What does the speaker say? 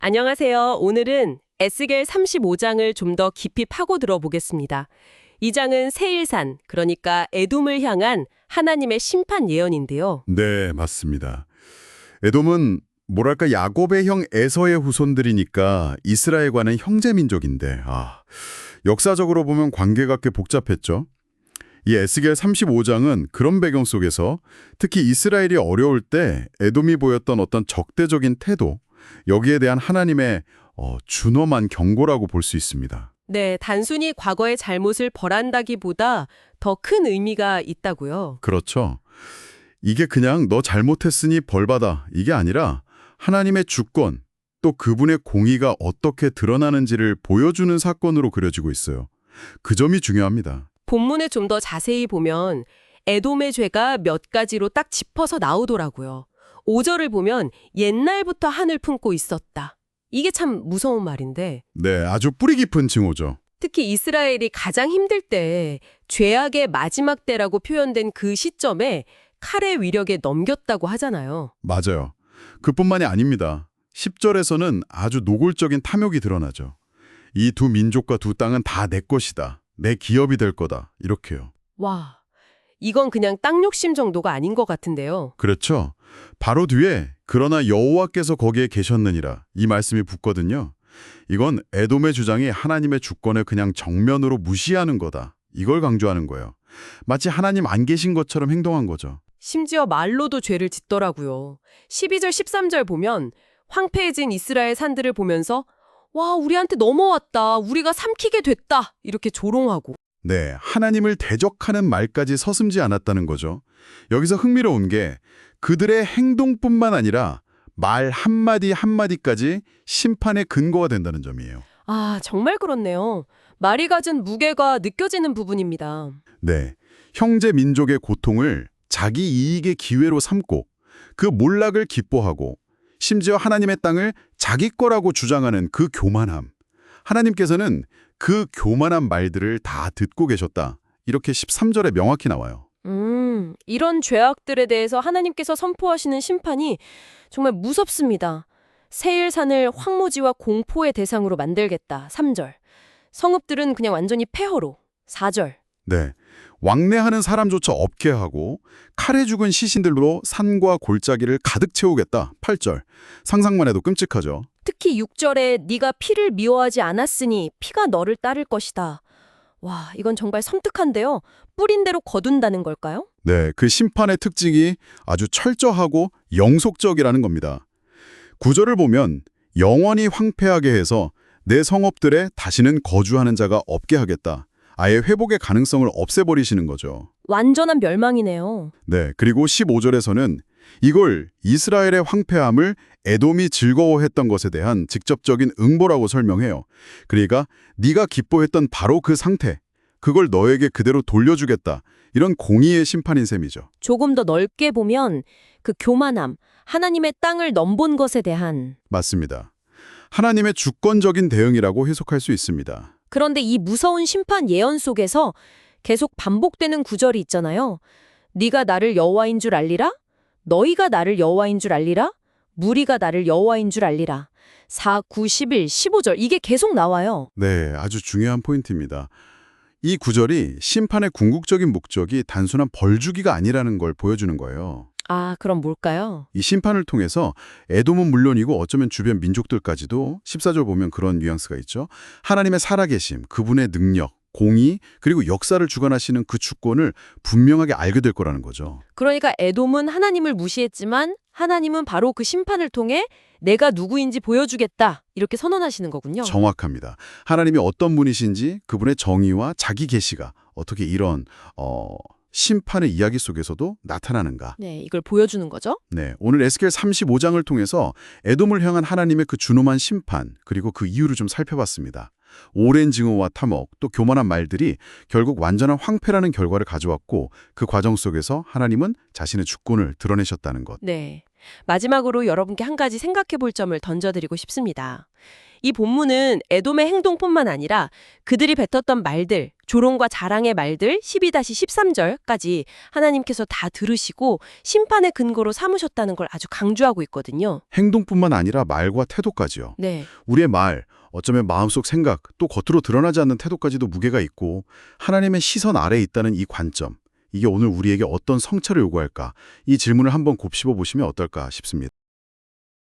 안녕하세요. 오늘은 에스겔 35장을 좀 더 깊이 파고 들어보겠습니다. 이 장은 세일산, 그러니까 에돔을 향한 하나님의 심판 예언인데요. 네, 맞습니다. 에돔은 뭐랄까 야곱의 형 에서의 후손들이니까 이스라엘과는 형제 민족인데 역사적으로 보면 관계가 꽤 복잡했죠. 이 에스겔 35장은 그런 배경 속에서 특히 이스라엘이 어려울 때 에돔이 보였던 어떤 적대적인 태도, 여기에 대한 하나님의 준엄한 경고라고 볼 수 있습니다. 네, 단순히 과거의 잘못을 벌한다기보다 더 큰 의미가 있다고요. 그렇죠. 이게 그냥 너 잘못했으니 벌받아 이게 아니라 하나님의 주권, 또 그분의 공의가 어떻게 드러나는지를 보여주는 사건으로 그려지고 있어요. 그 점이 중요합니다. 본문에 좀 더 자세히 보면 에돔의 죄가 몇 가지로 딱 짚어서 나오더라고요. 5절을 보면 옛날부터 한을 품고 있었다. 이게 참 무서운 말인데 네, 아주 뿌리 깊은 징후죠. 특히 이스라엘이 가장 힘들 때 죄악의 마지막 때라고 표현된 그 시점에 칼의 위력에 넘겼다고 하잖아요. 맞아요. 그뿐만이 아닙니다. 10절에서는 아주 노골적인 탐욕이 드러나죠. 이 두 민족과 두 땅은 다 내 것이다. 내 기업이 될 거다. 이렇게요. 와, 이건 그냥 땅 욕심 정도가 아닌 것 같은데요. 그렇죠. 바로 뒤에 그러나 여호와께서 거기에 계셨느니라 이 말씀이 붙거든요. 이건 에돔의 주장이 하나님의 주권을 그냥 정면으로 무시하는 거다. 이걸 강조하는 거예요. 마치 하나님 안 계신 것처럼 행동한 거죠. 심지어 말로도 죄를 짓더라고요. 12절, 13절 보면 황폐해진 이스라엘 산들을 보면서 와, 우리한테 넘어왔다. 우리가 삼키게 됐다. 이렇게 조롱하고. 네, 하나님을 대적하는 말까지 서슴지 않았다는 거죠. 여기서 흥미로운 게 그들의 행동뿐만 아니라 말 한마디 한마디까지 심판의 근거가 된다는 점이에요. 아, 정말 그렇네요. 말이 가진 무게가 느껴지는 부분입니다. 네, 형제 민족의 고통을 자기 이익의 기회로 삼고 그 몰락을 기뻐하고 심지어 하나님의 땅을 자기 거라고 주장하는 그 교만함. 하나님께서는 그 교만한 말들을 다 듣고 계셨다. 이렇게 13절에 명확히 나와요. 이런 죄악들에 대해서 하나님께서 선포하시는 심판이 정말 무섭습니다. 세일산을 황무지와 공포의 대상으로 만들겠다. 3절. 성읍들은 그냥 완전히 폐허로. 4절. 네, 왕래하는 사람조차 없게 하고 칼에 죽은 시신들로 산과 골짜기를 가득 채우겠다. 8절. 상상만 해도 끔찍하죠. 특히 6절에 네가 피를 미워하지 않았으니 피가 너를 따를 것이다. 와, 이건 정말 섬뜩한데요. 뿌린 대로 거둔다는 걸까요? 네, 그 심판의 특징이 아주 철저하고 영속적이라는 겁니다. 구절을 보면 영원히 황폐하게 해서 내 성읍들에 다시는 거주하는 자가 없게 하겠다. 아예 회복의 가능성을 없애버리시는 거죠. 완전한 멸망이네요. 네, 그리고 15절에서는 이걸 이스라엘의 황폐함을 에돔이 즐거워했던 것에 대한 직접적인 응보라고 설명해요. 그러니까 네가 기뻐했던 바로 그 상태, 그걸 너에게 그대로 돌려주겠다. 이런 공의의 심판인 셈이죠. 조금 더 넓게 보면 그 교만함, 하나님의 땅을 넘본 것에 대한. 맞습니다. 하나님의 주권적인 대응이라고 해석할 수 있습니다. 그런데 이 무서운 심판 예언 속에서 계속 반복되는 구절이 있잖아요. 네가 나를 여호와인 줄 알리라? 너희가 나를 여호와인 줄 알리라? 무리가 나를 여호와인 줄 알리라. 4, 9, 11, 15절 이게 계속 나와요. 네, 아주 중요한 포인트입니다. 이 구절이 심판의 궁극적인 목적이 단순한 벌주기가 아니라는 걸 보여주는 거예요. 아, 그럼 뭘까요? 이 심판을 통해서 에돔은 물론이고 어쩌면 주변 민족들까지도 14절 보면 그런 뉘앙스가 있죠. 하나님의 살아계심, 그분의 능력, 공의, 그리고 역사를 주관하시는 그 주권을 분명하게 알게 될 거라는 거죠. 그러니까 에돔은 하나님을 무시했지만 하나님은 바로 그 심판을 통해 내가 누구인지 보여주겠다 이렇게 선언하시는 거군요. 정확합니다. 하나님이 어떤 분이신지 그분의 정의와 자기 계시가 어떻게 이런 심판의 이야기 속에서도 나타나는가. 네, 이걸 보여주는 거죠. 네, 오늘 에스겔 35장을 통해서 에돔을 향한 하나님의 그 준엄한 심판 그리고 그 이유를 좀 살펴봤습니다. 오랜 징후와 탐욕 또 교만한 말들이 결국 완전한 황폐라는 결과를 가져왔고 그 과정 속에서 하나님은 자신의 주권을 드러내셨다는 것. 네. 마지막으로 여러분께 한 가지 생각해 볼 점을 던져드리고 싶습니다. 이 본문은 에돔의 행동뿐만 아니라 그들이 뱉었던 말들, 조롱과 자랑의 말들 12-13절까지 하나님께서 다 들으시고 심판의 근거로 삼으셨다는 걸 아주 강조하고 있거든요. 행동뿐만 아니라 말과 태도까지요. 네. 우리의 말, 어쩌면 마음속 생각, 또 겉으로 드러나지 않는 태도까지도 무게가 있고 하나님의 시선 아래에 있다는 이 관점, 이게 오늘 우리에게 어떤 성찰을 요구할까? 이 질문을 한번 곱씹어 보시면 어떨까 싶습니다.